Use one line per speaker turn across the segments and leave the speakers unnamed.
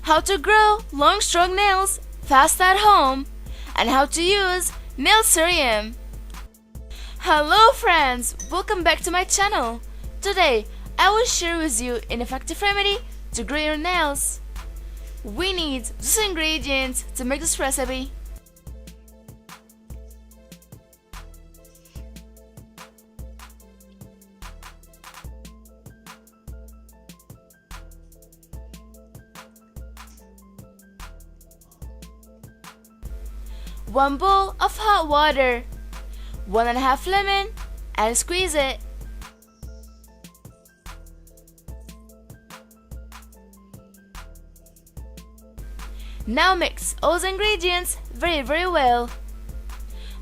how to grow long strong nails fast at home, and how to use nail serum. Hello friends, welcome back to my channel. Today I will share with you an effective remedy to grow your nails. We need these ingredients to make this recipe. One bowl of hot water, 1.5 lemon, and squeeze it. Now mix all the ingredients very well.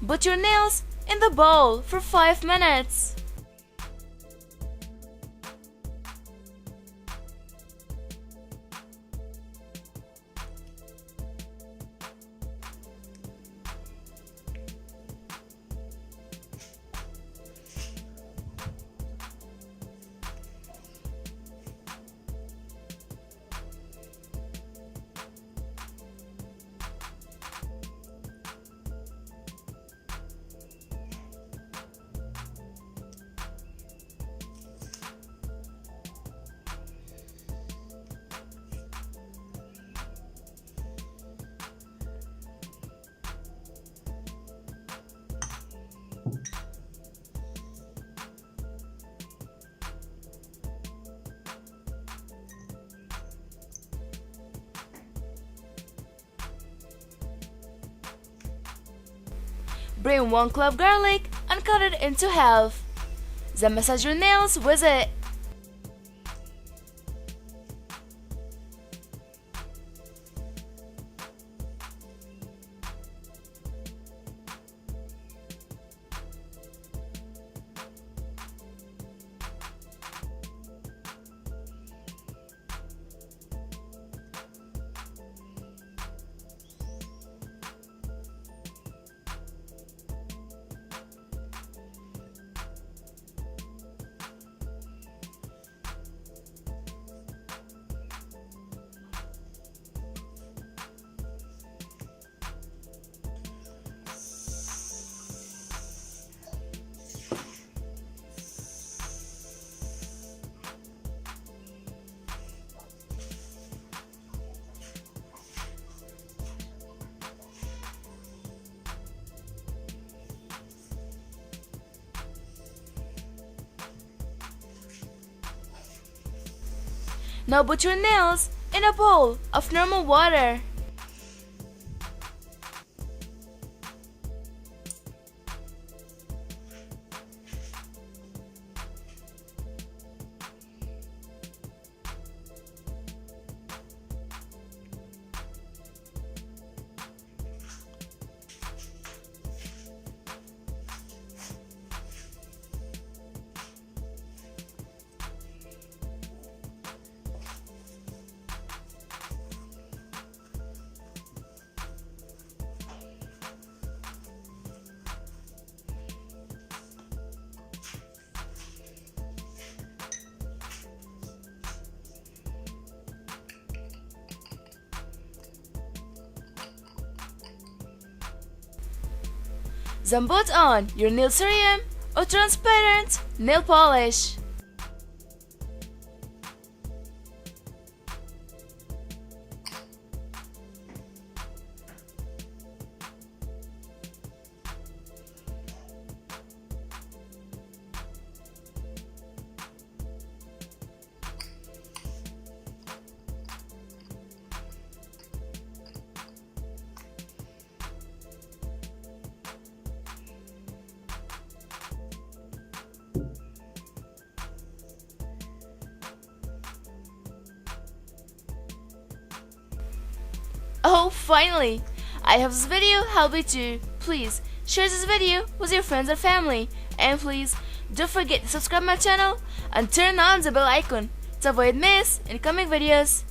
Put your nails in the bowl for 5 minutes. Bring 1 clove garlic and cut it into half. Then massage your nails with it. Now put your nails in a bowl of normal water. Then put on your nail serum or transparent nail polish. Oh, finally! I have this video help you too. Please share this video with your friends and family, and please don't forget to subscribe my channel and turn on the bell icon to avoid miss incoming videos.